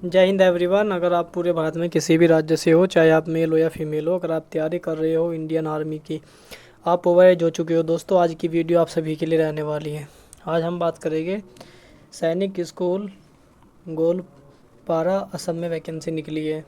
जय हिंद एवरीवन। अगर आप पूरे भारत में किसी भी राज्य से हो, चाहे आप मेल हो या फीमेल हो, अगर आप तैयारी कर रहे हो इंडियन आर्मी की, आप ओवर एज हो चुके हो दोस्तों, आज की वीडियो आप सभी के लिए रहने वाली है। आज हम बात करेंगे सैनिक स्कूल गोलपारा असम में वैकेंसी निकली है।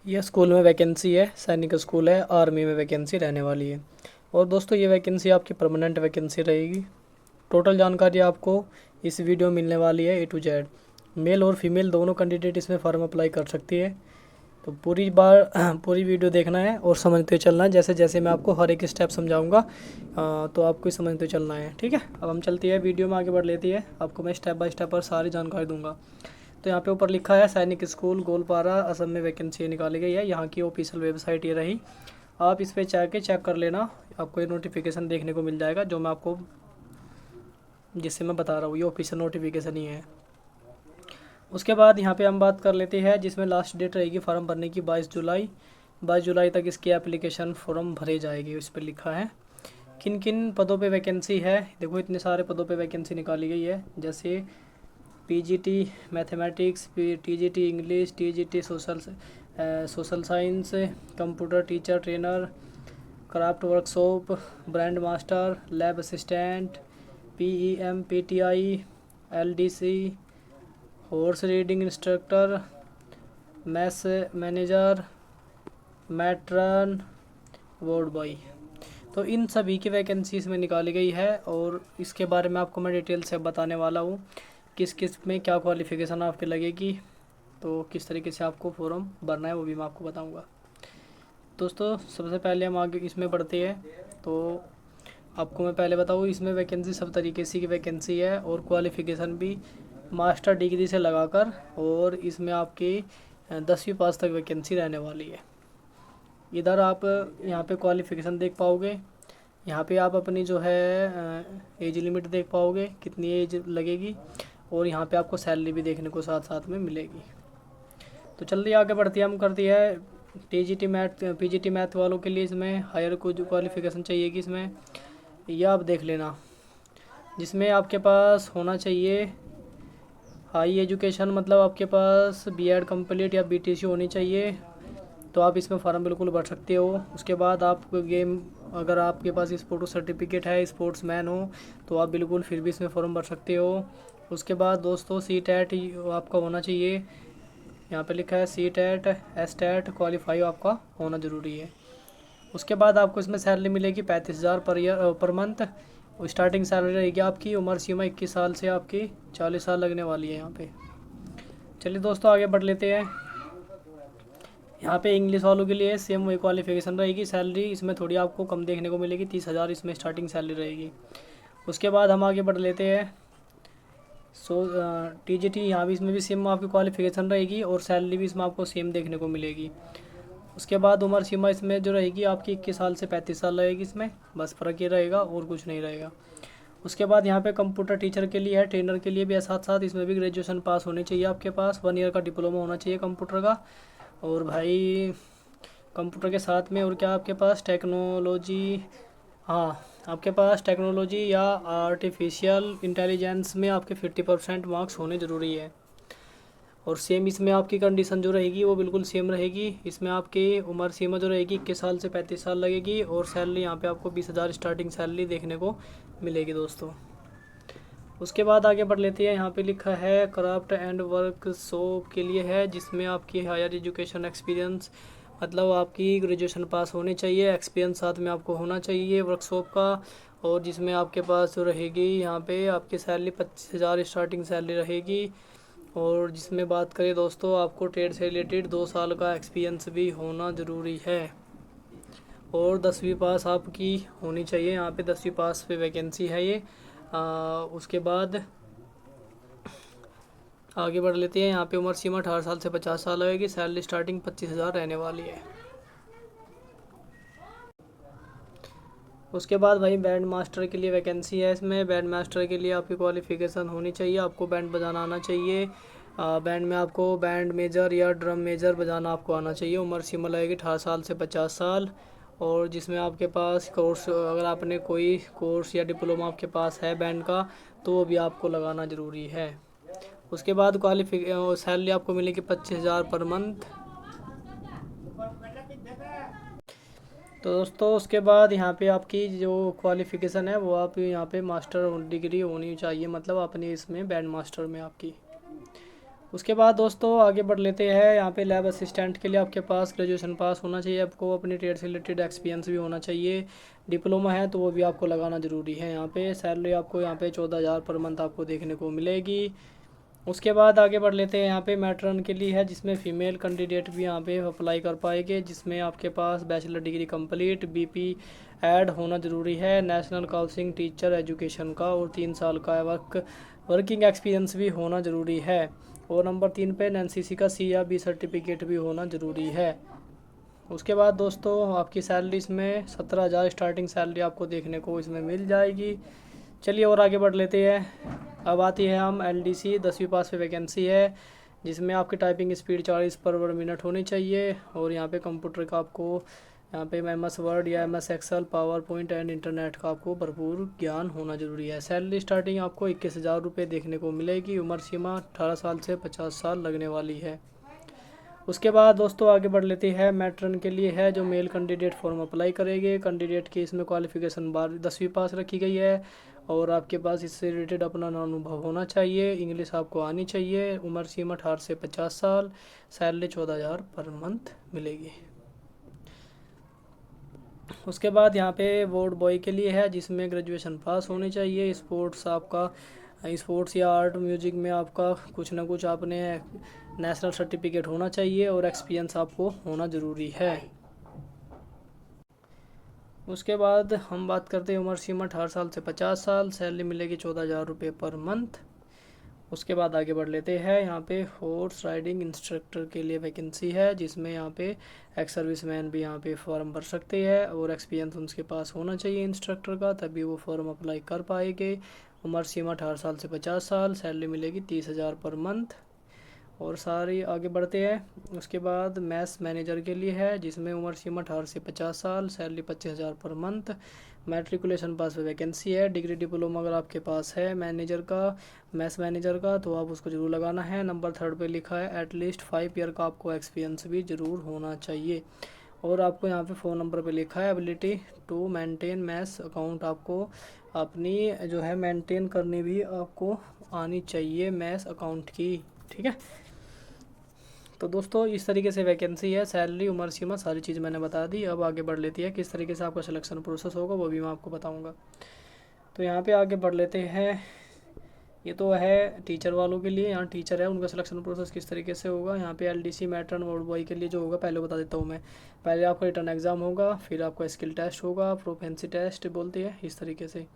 यह स्कूल में वैकेंसी है, सैनिक स्कूल है, आर्मी में वैकेंसी रहने वाली है। और दोस्तों ये वैकेंसी आपकी परमानेंट वैकेंसी रहेगी। टोटल जानकारी आपको इस वीडियो में मिलने वाली है A to Z। मेल और फीमेल दोनों कैंडिडेट इसमें फॉर्म अप्लाई कर सकती है। तो पूरी वीडियो देखना है और समझते चलना है। जैसे जैसे मैं आपको हर एक स्टेप समझाऊंगा तो आपको समझते चलना है, ठीक है। अब हम चलती है, वीडियो में आगे बढ़ लेती है। आपको मैं स्टेप बाय स्टेप पर सारी जानकारी दूंगा। तो यहाँ पे ऊपर लिखा है सैनिक स्कूल गोलपारा असम में वैकेंसी निकाली गई है। यहाँ की ऑफिशियल वेबसाइट ये रही। आप इस पर जाके चेक कर लेना, आपको ये नोटिफिकेशन देखने को मिल जाएगा जो मैं आपको जिससे मैं बता रहा हूँ। ये ऑफिशियल नोटिफिकेशन ही है। उसके बाद यहाँ पे हम बात कर लेते हैं जिसमें लास्ट डेट रहेगी फॉर्म भरने की 22 जुलाई तक इसकी एप्लीकेशन फॉर्म भरे जाएगी। इस पर लिखा है किन किन पदों पे वैकेंसी है। देखो इतने सारे पदों पे वैकेंसी निकाली गई है, जैसे PGT mathematics, TGT English, TGT social science, computer teacher trainer, craft workshop, brand master, lab assistant, PEM, PTI, LDC, horse reading instructor, maths manager, matron, ward boy. तो इन सभी की वैकेंसी इसमें निकाली गई है और इसके बारे में आपको मैं डिटेल से बताने वाला हूँ किस किस में क्या क्वालिफ़िकेशन आपकी लगेगी, तो किस तरीके से आपको फॉर्म भरना है वो भी मैं आपको बताऊँगा। दोस्तों सबसे पहले हम आगे इसमें बढ़ते हैं। तो आपको मैं पहले बताऊँ, इसमें वैकेंसी सब तरीके से की वैकेंसी है और क्वालिफ़िकेशन भी मास्टर डिग्री से लगाकर, और इसमें आपकी 10वीं पास तक वैकेंसी रहने वाली है। इधर आप यहाँ पे क्वालिफ़िकेशन देख पाओगे, यहाँ पे आप अपनी जो है एज लिमिट देख पाओगे कितनी एज लगेगी, और यहाँ पे आपको सैलरी भी देखने को साथ साथ में मिलेगी। तो जल्दी आगे बढ़ती है, हम करती है टीजीटी मैथ पीजीटी मैथ वालों के लिए इसमें हायर को जो क्वालिफ़िकेशन चाहिए कि इसमें यह आप देख लेना, जिसमें आपके पास होना चाहिए हाई एजुकेशन, मतलब आपके पास बीएड कंप्लीट या बीटीसी होनी चाहिए, तो आप इसमें फॉर्म बिल्कुल भर सकते हो। उसके बाद आप गेम, अगर आपके पास स्पोर्ट्स सर्टिफिकेट है, स्पोर्ट्स मैन हो, तो आप बिल्कुल फिर भी इसमें फॉर्म भर सकते हो। उसके बाद दोस्तों CTET आपका होना चाहिए, यहाँ पे लिखा है CTET STET क्वालिफाई आपका होना ज़रूरी है। उसके बाद आपको इसमें सैलरी मिलेगी 35,000 पर मंथ। स्टार्टिंग सैलरी रहेगी आपकी। उम्र सीमा 21 साल से आपकी 40 साल लगने वाली है यहाँ पे। चलिए दोस्तों आगे बढ़ लेते हैं। यहाँ पे इंग्लिश वालों के लिए सेम वही क्वालिफिकेशन रहेगी। सैलरी इसमें थोड़ी आपको कम देखने को मिलेगी, 30,000 इसमें स्टार्टिंग सैलरी रहेगी। उसके बाद हम आगे बढ़ लेते हैं। TGT, यहाँ भी इसमें भी सेम आपकी क्वालिफिकेशन रहेगी और सैलरी भी इसमें आपको सेम देखने को मिलेगी। उसके बाद उम्र सीमा इसमें जो रहेगी आपकी 21 साल से 35 साल रहेगी, इसमें बस फ़र्क ये रहेगा और कुछ नहीं रहेगा। उसके बाद यहाँ पे कंप्यूटर टीचर के लिए है, ट्रेनर के लिए भी है साथ साथ। इसमें भी ग्रेजुएशन पास होनी चाहिए आपके पास, 1 ईयर का डिप्लोमा होना चाहिए कंप्यूटर का। और भाई कंप्यूटर के साथ में और क्या आपके पास टेक्नोलॉजी, हाँ आपके पास टेक्नोलॉजी या आर्टिफिशियल इंटेलिजेंस में आपके 50% मार्क्स होने ज़रूरी है। और सेम इसमें आपकी कंडीशन जो रहेगी वो बिल्कुल सेम रहेगी। इसमें आपकी उम्र सीमा जो रहेगी 21 साल से 35 साल लगेगी, और सैलरी यहाँ पे आपको 20,000 स्टार्टिंग सैलरी देखने को मिलेगी दोस्तों। उसके बाद आगे बढ़ लेते हैं। यहाँ पे लिखा है क्राफ्ट एंड वर्कशॉप के लिए है, जिसमें आपकी हायर एजुकेशन एक्सपीरियंस, मतलब आपकी ग्रेजुएशन पास होनी चाहिए, एक्सपीरियंस साथ में आपको होना चाहिए वर्कशॉप का। और जिसमें आपके पास जो रहेगी यहाँ पे आपकी सैलरी 25,000 स्टार्टिंग सैलरी रहेगी। और जिसमें बात करें दोस्तों, आपको ट्रेड से रिलेटेड 2 साल का एक्सपीरियंस भी होना ज़रूरी है, और 10वीं पास आपकी होनी चाहिए। यहाँ पे 10वीं पास पे वैकेंसी है ये। उसके बाद आगे बढ़ लेते हैं। यहाँ पे उम्र सीमा 18 साल से 50 साल लगेगी। सैलरी स्टार्टिंग 25,000 रहने वाली है। उसके बाद भाई बैंड मास्टर के लिए वैकेंसी है। इसमें बैंड मास्टर के लिए आपकी क्वालिफ़िकेशन होनी चाहिए, आपको बैंड बजाना आना चाहिए। बैंड में आपको बैंड मेजर या ड्रम मेजर बजाना आपको आना चाहिए। उम्र सीमा लगेगी 18 साल से 50 साल। और जिसमें आपके पास कोर्स, अगर आपने कोई कोर्स या डिप्लोमा आपके पास है बैंड का, तो वो भी आपको लगाना ज़रूरी है। उसके बाद सैलरी आपको मिलेगी 25,000 पर मंथ। तो दोस्तों उसके बाद यहाँ पे आपकी जो क्वालिफ़िकेशन है वो आप यहाँ पे मास्टर डिग्री होनी चाहिए, मतलब अपनी इसमें बैंड मास्टर में आपकी। उसके बाद दोस्तों आगे बढ़ लेते हैं। यहाँ पे लैब असिस्टेंट के लिए आपके पास ग्रेजुएशन पास होना चाहिए, आपको अपनी ट्रेड से रिलेटेड एक्सपीरियंस भी होना चाहिए। डिप्लोमा है तो वो भी आपको लगाना ज़रूरी है। यहाँ पे सैलरी आपको यहाँ पे 14,000 पर मंथ आपको देखने को मिलेगी। उसके बाद आगे बढ़ लेते हैं। यहाँ पे मैट्रन के लिए है, जिसमें फ़ीमेल कैंडिडेट भी यहाँ पे अप्लाई कर पाएंगे, जिसमें आपके पास bachelor degree complete BP Ed होना ज़रूरी है, नेशनल काउंसिलिंग टीचर एजुकेशन का, और 3 साल का वर्किंग एक्सपीरियंस भी होना ज़रूरी है। और नंबर 3 पे एनसीसी का सी या बी सर्टिफिकेट भी होना ज़रूरी है। उसके बाद दोस्तों आपकी सैलरी इसमें 17,000 स्टार्टिंग सैलरी आपको देखने को इसमें मिल जाएगी। चलिए और आगे बढ़ लेते हैं। अब आती है हम एलडीसी 10वीं पास पे वैकेंसी है, जिसमें आपकी टाइपिंग स्पीड 40 पर वर्ड मिनट होनी चाहिए। और यहाँ पे कंप्यूटर का आपको यहाँ पे MS वर्ड या MS Excel, PowerPoint and internet का आपको भरपूर ज्ञान होना ज़रूरी है। सैलरी स्टार्टिंग आपको 21,000 रुपये देखने को मिलेगी। उम्र सीमा 18 साल से 50 साल लगने वाली है। उसके बाद दोस्तों आगे बढ़ लेते हैं। मैट्रन के लिए है, जो मेल कैंडिडेट फॉर्म अप्लाई करेंगे। कैंडिडेट की इसमें क्वालिफिकेशन 10वीं पास रखी गई है, और आपके पास इससे रिलेटेड अपना अनुभव होना चाहिए। इंग्लिश आपको आनी चाहिए। उम्र सीमा 18 से 50 साल। सैलरी 14,000 पर मंथ मिलेगी। उसके बाद यहाँ पे वार्ड बॉय के लिए है, जिसमें ग्रेजुएशन पास होनी चाहिए। स्पोर्ट्स या आर्ट म्यूजिक में आपका कुछ ना कुछ आपने नेशनल सर्टिफिकेट होना चाहिए, और एक्सपीरियंस आपको होना ज़रूरी है। उसके बाद हम बात करते हैं उम्र सीमा 18 साल से 50 साल। सैलरी मिलेगी 14,000 रुपये पर मंथ। उसके बाद आगे बढ़ लेते हैं। यहाँ पे हॉर्स राइडिंग इंस्ट्रक्टर के लिए वैकेंसी है, जिसमें यहाँ पे एक्स सर्विस मैन भी यहाँ पे फॉर्म भर सकते हैं, और एक्सपीरियंस उनके पास होना चाहिए इंस्ट्रक्टर का, तभी वो फॉर्म अप्लाई कर पाएंगे। उम्र सीमा 18 साल से 50 साल। सैलरी मिलेगी 30,000 पर मंथ। और सारी आगे बढ़ते हैं। उसके बाद मैथ्स मैनेजर के लिए है, जिसमें उम्र सीमा 18 से 50 साल। Salary 25,000 per month. मैट्रिकुलेशन पास पे वैकेंसी है। डिग्री डिप्लोमा अगर आपके पास है मैथ्स मैनेजर का, तो आप उसको ज़रूर लगाना है। नंबर 3 पे लिखा है एटलीस्ट 5 ईयर का आपको एक्सपीरियंस भी ज़रूर होना चाहिए। और आपको यहाँ पे फ़ोन नंबर पे लिखा है ability to maintain maths account, आपको अपनी जो है मेंटेन करनी भी आपको आनी चाहिए मैथ्स अकाउंट की। ठीक है, तो दोस्तों इस तरीके से वैकेंसी है। सैलरी, उम्र सीमा, सारी चीज़ मैंने बता दी। अब आगे बढ़ लेती है किस तरीके से आपका सिलेक्शन प्रोसेस होगा, वो भी मैं आपको बताऊंगा। तो यहाँ पे आगे बढ़ लेते हैं। ये तो है टीचर वालों के लिए, यहाँ टीचर है उनका सिलेक्शन प्रोसेस किस तरीके से होगा। यहाँ पे एलडीसी मैट्रन वार्ड बॉय के लिए जो होगा पहले बता देता हूँ मैं। पहले आपका रिटर्न एग्ज़ाम होगा, फिर आपका स्किल टेस्ट होगा, प्रोफेंसी टेस्ट बोलते हैं इस तरीके से।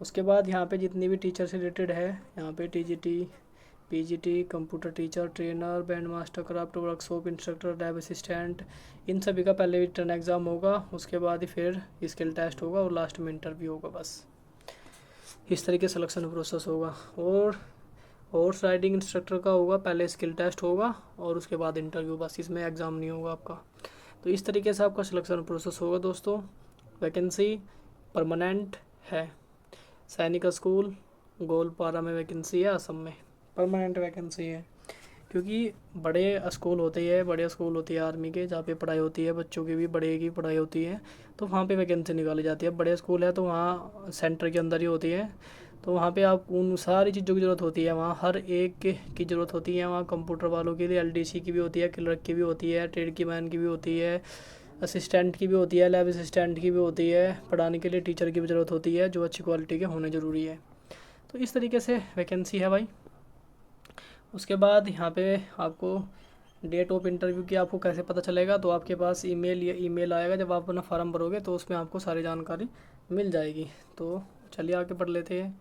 उसके बाद यहाँ पे जितनी भी टीचर से रिलेटेड है, यहाँ पे TGT, PGT, computer teacher, trainer, band master, craft workshop instructor, lab assistant, इन सभी का पहले रिटर्न एग्ज़ाम होगा। उसके बाद ही फिर स्किल टेस्ट होगा, और लास्ट में इंटरव्यू होगा। बस इस तरीके से सिलेक्शन प्रोसेस होगा। और हॉर्स राइडिंग इंस्ट्रक्टर का होगा, पहले स्किल टेस्ट होगा और उसके बाद इंटरव्यू, बस इसमें एग्ज़ाम नहीं होगा आपका। तो इस तरीके से आपका सिलेक्शन प्रोसेस होगा दोस्तों। वैकेंसी परमानेंट है। सैनिक स्कूल गोलपारा में वैकेंसी है, असम में परमानेंट वैकेंसी है। क्योंकि बड़े स्कूल होते हैं आर्मी के, जहाँ पे पढ़ाई होती है बच्चों की भी, बड़े की पढ़ाई होती है, तो वहाँ पे वैकेंसी निकाली जाती है। बड़े स्कूल है तो वहाँ सेंटर के अंदर ही होती है, तो वहाँ पे आप उन सारी चीज़ों की ज़रूरत होती है। वहाँ हर एक की ज़रूरत होती है। वहाँ कंप्यूटर वालों के लिए एलडीसी की भी होती है, क्लर्क की भी होती है, ट्रेड की मैन की भी होती है, असिस्टेंट की भी होती है, लैब असिस्टेंट की भी होती है। पढ़ाने के लिए टीचर की भी ज़रूरत होती है, जो अच्छी क्वालिटी के होने ज़रूरी है। तो इस तरीके से वैकेंसी है भाई। उसके बाद यहाँ पे आपको डेट ऑफ इंटरव्यू की आपको कैसे पता चलेगा, तो आपके पास ईमेल आएगा जब आप अपना फॉर्म भरोगे, तो उसमें आपको सारी जानकारी मिल जाएगी। तो चलिए आगे बढ़ लेते हैं।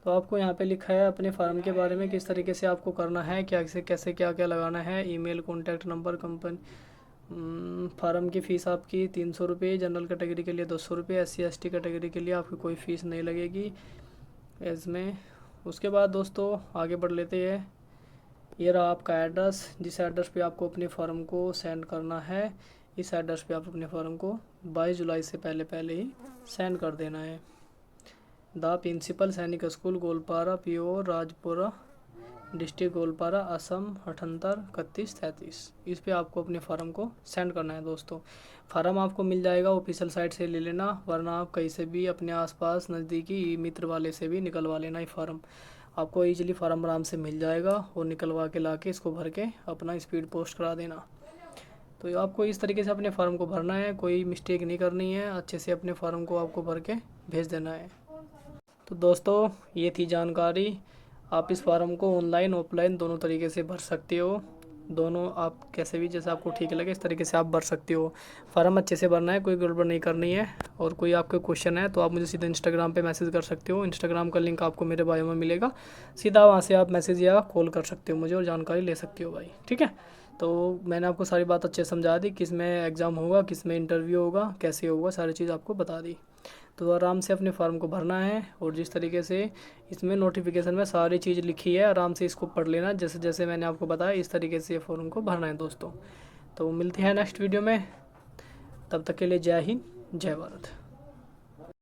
तो आपको यहाँ पे लिखा है अपने फार्म के बारे में, किस तरीके से आपको करना है, कैसे क्या क्या लगाना है, email, contact number, company. Form की फ़ीस आपकी 300 रुपये, जनरल कैटेगरी के लिए 200 रुपये, SC ST कैटेगरी के लिए आपकी कोई फ़ीस नहीं लगेगी इसमें। उसके बाद दोस्तों आगे बढ़ लेते हैं। ये रहा आपका एड्रेस, जिस एड्रेस पे आपको अपने फॉर्म को सेंड करना है, इस एड्रेस पे आप अपने फॉर्म को 22 जुलाई से पहले ही सेंड कर देना है। द प्रिंसिपल सैनिक school Goalpara PO Rajpura district Goalpara, Assam 78 31 33। इस पे आपको अपने फार्म को सेंड करना है दोस्तों। फार्म आपको मिल जाएगा, ऑफिशियल साइट से ले लेना, वरना आप कहीं से भी अपने आसपास नज़दीकी मित्र वाले से भी निकलवा लेना। ये फार्म आपको ईजिली फार्म आराम से मिल जाएगा, और निकलवा के ला के इसको भर के अपना स्पीड पोस्ट करा देना। तो आपको इस तरीके से अपने फार्म को भरना है, कोई मिस्टेक नहीं करनी है, अच्छे से अपने फार्म को आपको भर के भेज देना है। तो दोस्तों ये थी जानकारी। आप इस फार्म को ऑनलाइन ऑफलाइन दोनों तरीके से भर सकते हो, दोनों आप कैसे भी जैसे आपको ठीक लगे इस तरीके से आप भर सकते हो। फार्म अच्छे से भरना है, कोई गड़बड़ नहीं करनी है। और कोई आपके क्वेश्चन है तो आप मुझे सीधा इंस्टाग्राम पे मैसेज कर सकते हो। इंस्टाग्राम का लिंक आपको मेरे बायो में मिलेगा, सीधा वहाँ से आप मैसेज या कॉल कर सकते हो मुझे और जानकारी ले सकते हो भाई, ठीक है। तो मैंने आपको सारी बात अच्छे से समझा दी, किस में एग्ज़ाम होगा, किस में इंटरव्यू होगा, कैसे होगा, सारी चीज़ आपको बता दी। तो आराम से अपने फार्म को भरना है, और जिस तरीके से इसमें नोटिफिकेशन में सारी चीज़ लिखी है आराम से इसको पढ़ लेना, जैसे जैसे मैंने आपको बताया इस तरीके से फॉर्म को भरना है दोस्तों। तो मिलते हैं नेक्स्ट वीडियो में, तब तक के लिए जय हिंद, जय भारत।